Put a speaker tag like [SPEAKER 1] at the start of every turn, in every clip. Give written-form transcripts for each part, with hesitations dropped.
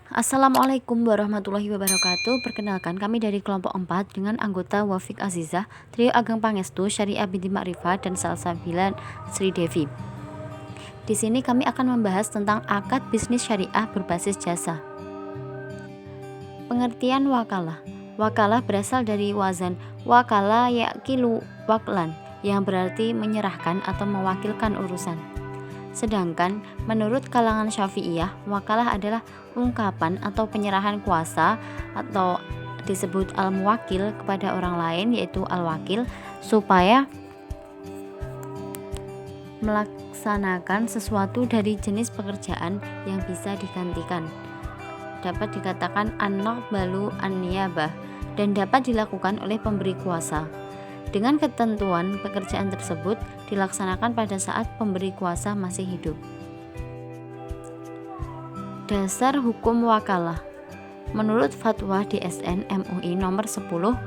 [SPEAKER 1] Assalamualaikum warahmatullahi wabarakatuh. Perkenalkan, kami dari kelompok 4 dengan anggota Wafik Azizah, Trio Ageng Pangestu, Syariah Binti Ma'rifah, dan Salsabilan Sri Devi. Di sini kami akan membahas tentang akad bisnis syariah berbasis jasa. Pengertian wakalah. Wakalah berasal dari wazan wakala yakilu waklan, yang berarti menyerahkan atau mewakilkan urusan. Sedangkan menurut kalangan Syafi'iyah, wakalah adalah ungkapan atau penyerahan kuasa atau disebut al-muwakil kepada orang lain, yaitu al-wakil, supaya melaksanakan sesuatu dari jenis pekerjaan yang bisa digantikan. Dapat dikatakan an-naqbalu an-niyabah dan dapat dilakukan oleh pemberi kuasa. Dengan ketentuan pekerjaan tersebut dilaksanakan pada saat pemberi kuasa masih hidup. Dasar hukum wakalah. Menurut fatwa DSN MUI nomor 10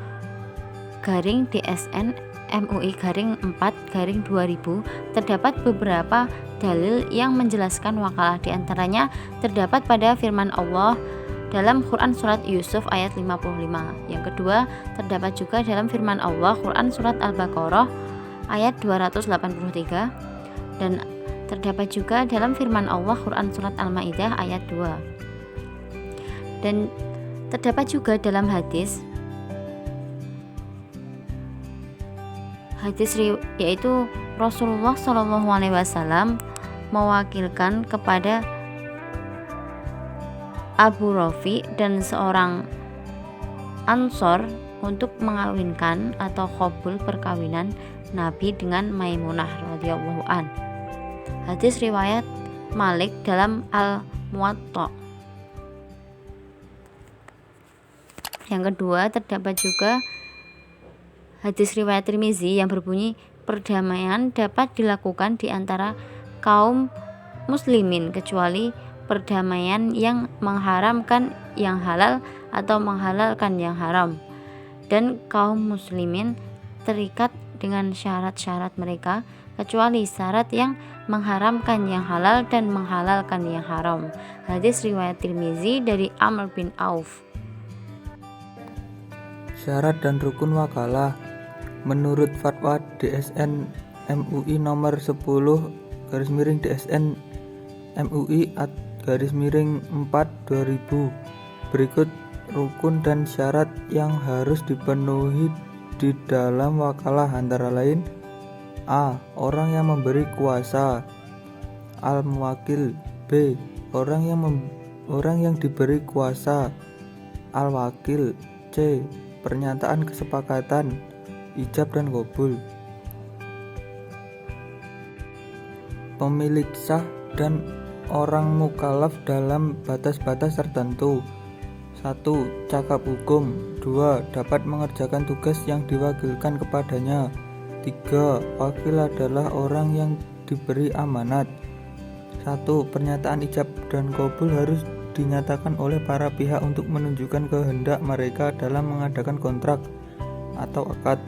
[SPEAKER 1] DSN MUI 4/2000 terdapat beberapa dalil yang menjelaskan wakalah. Di antaranya terdapat pada firman Allah dalam Quran Surat Yusuf ayat 55. Yang kedua, terdapat juga dalam firman Allah Quran Surat Al-Baqarah ayat 283. Dan terdapat juga dalam firman Allah Quran Surat Al-Ma'idah ayat 2. Dan terdapat juga dalam hadis yaitu Rasulullah SAW mewakilkan kepada Abu Rafi dan seorang Ansor untuk mengawinkan atau qabul perkawinan Nabi dengan Maimunah radhiyallahu an. Hadis riwayat Malik dalam Al-Muwatta. Yang kedua, terdapat juga hadis riwayat Tirmizi yang berbunyi perdamaian dapat dilakukan di antara kaum muslimin kecuali perdamaian yang mengharamkan yang halal atau menghalalkan yang haram, dan kaum muslimin terikat dengan syarat-syarat mereka kecuali syarat yang mengharamkan yang halal dan menghalalkan yang haram. Hadis riwayat Tirmizi dari Amr bin Auf.
[SPEAKER 2] Syarat dan rukun wakalah. Menurut fatwa DSN MUI nomor 10 DSN MUI _4/2000 berikut rukun dan syarat yang harus dipenuhi di dalam wakalah, antara lain: A. Orang yang memberi kuasa, al-muwakil. B. Orang yang diberi kuasa, al-wakil. C. Pernyataan kesepakatan, ijab dan qabul. Pemilik sah dan orang mukallaf dalam batas-batas tertentu. 1. Cakap hukum. 2. Dapat mengerjakan tugas yang diwakilkan kepadanya. 3. Wakil adalah orang yang diberi amanat. 1. Pernyataan ijab dan qabul harus dinyatakan oleh para pihak untuk menunjukkan kehendak mereka dalam mengadakan kontrak atau akad.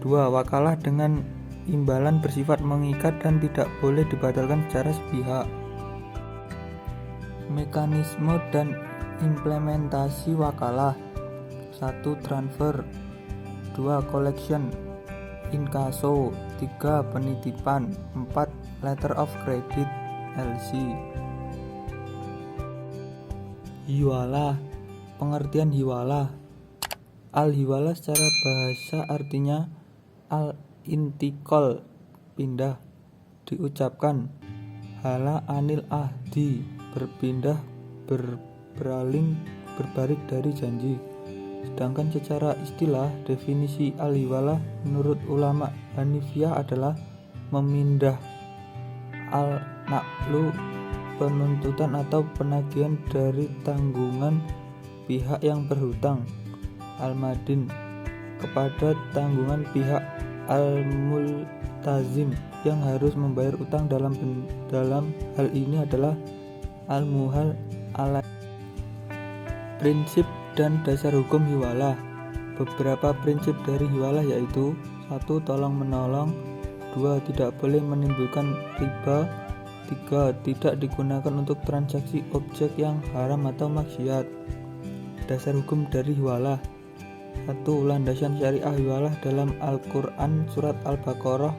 [SPEAKER 2] 2. Wakalah dengan imbalan bersifat mengikat dan tidak boleh dibatalkan secara sepihak. Mekanisme dan implementasi wakalah. 1. Transfer. 2. Collection inkaso. 3. Penitipan. 4. Letter of credit LC. Hiwalah. Pengertian hiwalah. Al-hiwalah secara bahasa artinya al-intikal, pindah. Diucapkan hala anil ahdi, berpindah, berpaling, berbalik dari janji. Sedangkan secara istilah, definisi al-hiwalah menurut ulama Hanifiyah adalah memindah, al-naqlu, penuntutan atau penagihan dari tanggungan pihak yang berhutang, al-madin, kepada tanggungan pihak al-multazim yang harus membayar utang. Dalam hal ini adalah al-muhal alai. Prinsip dan dasar hukum hiwalah. Beberapa prinsip dari hiwalah yaitu: 1. Tolong menolong. 2. Tidak boleh menimbulkan riba. 3. Tidak digunakan untuk transaksi objek yang haram atau maksiat. Dasar hukum dari hiwalah. 1. Landasan syariah hiwalah dalam Al-Quran Surat Al-Baqarah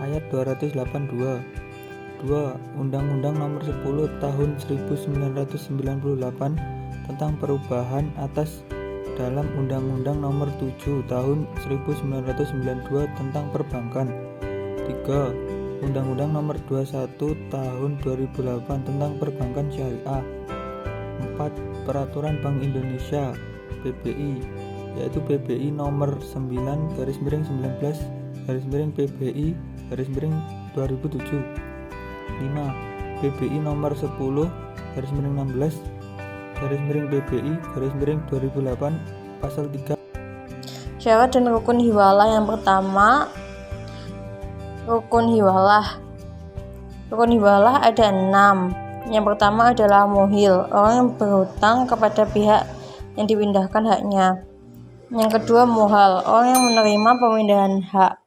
[SPEAKER 2] ayat 282. 2. Undang-Undang Nomor 10 Tahun 1998 tentang perubahan atas dalam Undang-Undang Nomor 7 Tahun 1992 tentang perbankan. 3. Undang-Undang Nomor 21 Tahun 2008 tentang perbankan syariah. 4. Peraturan Bank Indonesia (PBI), yaitu PBI Nomor 9/19/PBI/PBI/2007. 5. PBI Nomor 10/16/PBI/2008 Pasal 3.
[SPEAKER 3] Syarat dan rukun hiwalah. Yang pertama, rukun hiwalah. Rukun hiwalah ada 6. Yang pertama adalah muhil, orang yang berhutang kepada pihak yang dipindahkan haknya. Yang kedua, muhal, orang yang menerima pemindahan hak.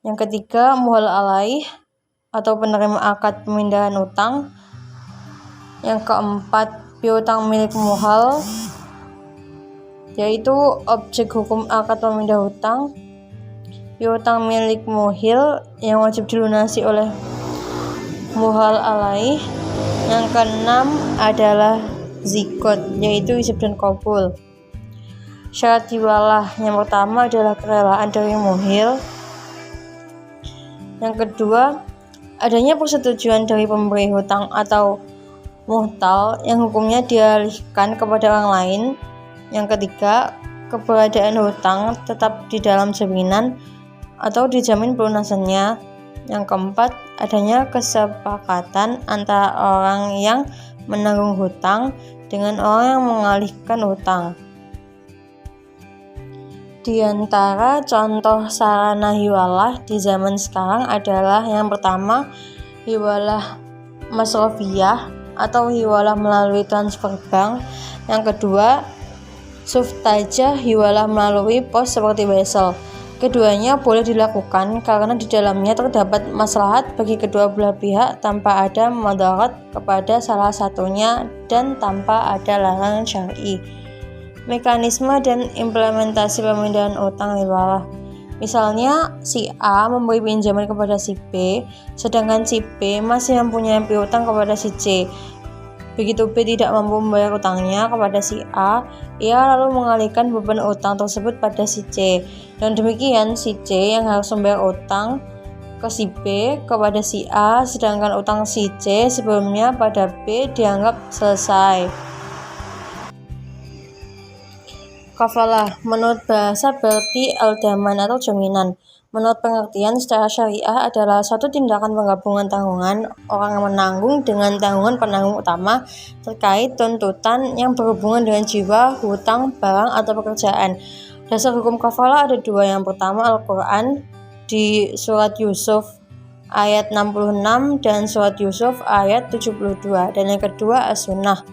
[SPEAKER 3] Yang ketiga, muhal alaih, atau penerima akad pemindahan utang. Yang keempat, piutang milik muhal, yaitu objek hukum akad pemindah hutang. Piutang milik muhil yang wajib dilunasi oleh muhal alaih. Yang keenam adalah zikot, yaitu isab dan qabul. Syarat hiwalah. Yang pertama adalah kerelaan dari muhil. Yang kedua, adanya persetujuan dari pemberi hutang atau muhtal yang hukumnya dialihkan kepada orang lain. Yang ketiga, keberadaan hutang tetap di dalam jaminan atau dijamin pelunasannya. Yang keempat, adanya kesepakatan antara orang yang menanggung hutang dengan orang yang mengalihkan hutang. Di antara contoh sarana hiwalah di zaman sekarang adalah yang pertama, hiwalah masrofiyah atau hiwalah melalui transfer bank. Yang kedua, suftajah, hiwalah melalui pos seperti wesel. Keduanya boleh dilakukan karena di dalamnya terdapat maslahat bagi kedua belah pihak tanpa ada madarat kepada salah satunya dan tanpa ada larangan syar'i. Mekanisme dan implementasi pemindahan utang hiwalah. Misalnya, si A memberi pinjaman kepada si B, sedangkan si B masih mempunyai piutang kepada si C. Begitu B tidak mampu membayar utangnya kepada si A, ia lalu mengalihkan beban utang tersebut pada si C. Dan demikian, si C yang harus membayar utang ke si B kepada si A, sedangkan utang si C sebelumnya pada B dianggap selesai. Kafalah menurut bahasa berarti al-daman atau jaminan. Menurut pengertian secara syariah adalah suatu tindakan penggabungan tanggungan orang yang menanggung dengan tanggungan penanggung utama terkait tuntutan yang berhubungan dengan jiwa, hutang, barang, atau pekerjaan. Dasar hukum kafalah ada 2. Yang pertama Al-Quran di surat Yusuf ayat 66 dan surat Yusuf ayat 72, dan yang kedua As-Sunnah,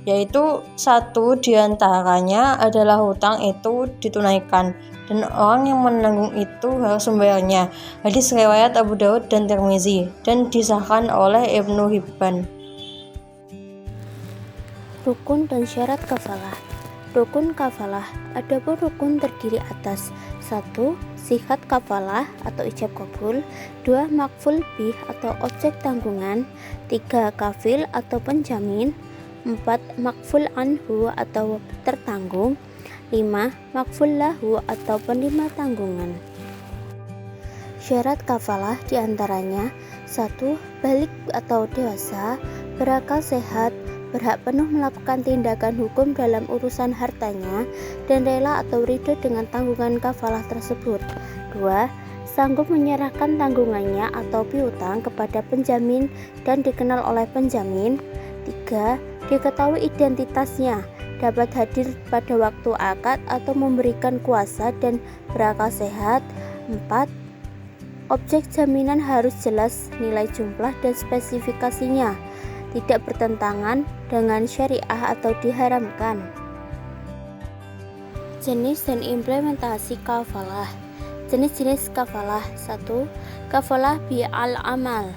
[SPEAKER 3] yaitu satu diantaranya adalah hutang itu ditunaikan dan orang yang menanggung itu harus membayarnya. Hadis riwayat Abu Daud dan Tirmizi dan disahkan oleh Ibnu Hibban.
[SPEAKER 4] Rukun dan syarat kafalah. Rukun kafalah. Adapun rukun terdiri atas 1. Sihat kafalah atau ijab kabul. 2. Makful bih atau objek tanggungan. 3. Kafil atau penjamin. 4. Makful anhu atau tertanggung. 5. Makful lahu atau penerima tanggungan. Syarat kafalah diantaranya 1. Balik atau dewasa, berakal sehat, berhak penuh melakukan tindakan hukum dalam urusan hartanya, dan rela atau ridho dengan tanggungan kafalah tersebut. 2. Sanggup menyerahkan tanggungannya atau piutang kepada penjamin dan dikenal oleh penjamin. 3. Diketahui identitasnya, dapat hadir pada waktu akad atau memberikan kuasa dan berakal sehat. 4. Objek jaminan harus jelas nilai jumlah dan spesifikasinya, tidak bertentangan dengan syariah atau diharamkan. Jenis dan implementasi kafalah. Jenis-jenis kafalah. 1. Kafalah bi al-amal.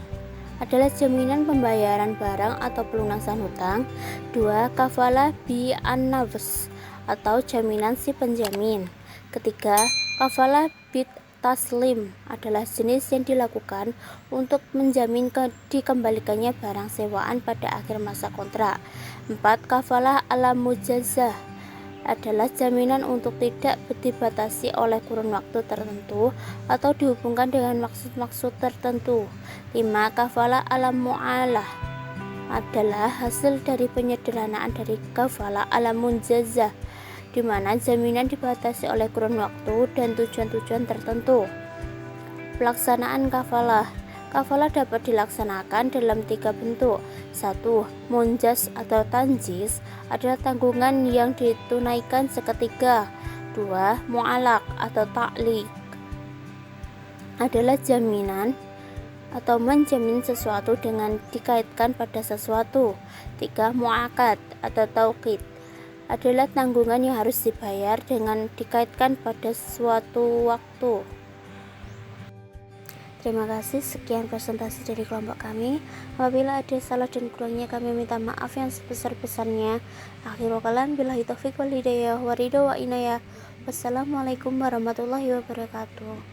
[SPEAKER 4] adalah jaminan pembayaran barang atau pelunasan hutang. 2. Kafalah bi an-nafs atau jaminan si penjamin. Ketiga, kafalah bit taslim adalah jenis yang dilakukan untuk menjamin dikembalikannya barang sewaan pada akhir masa kontrak. 4. Kafalah ala mujazah adalah jaminan untuk tidak dibatasi oleh kurun waktu tertentu atau dihubungkan dengan maksud-maksud tertentu. 5. Kafalah ala mu'alah adalah hasil dari penyederhanaan dari kafalah ala munjazah, di mana jaminan dibatasi oleh kurun waktu dan tujuan-tujuan tertentu. Pelaksanaan kafalah. Kafalah dapat dilaksanakan dalam 3 bentuk. 1. Munjas atau tanjis adalah tanggungan yang ditunaikan seketika. 2. Mu'alak atau ta'liq adalah jaminan atau menjamin sesuatu dengan dikaitkan pada sesuatu. 3. Mu'akad atau tauqid adalah tanggungan yang harus dibayar dengan dikaitkan pada suatu waktu. Terima kasih, sekian presentasi dari kelompok kami. Apabila ada salah dan kurangnya kami minta maaf yang sebesar-besarnya. Akhirul kalam, billahi taufiq wal hidayah wa ridho wa inayah. Wassalamualaikum warahmatullahi wabarakatuh.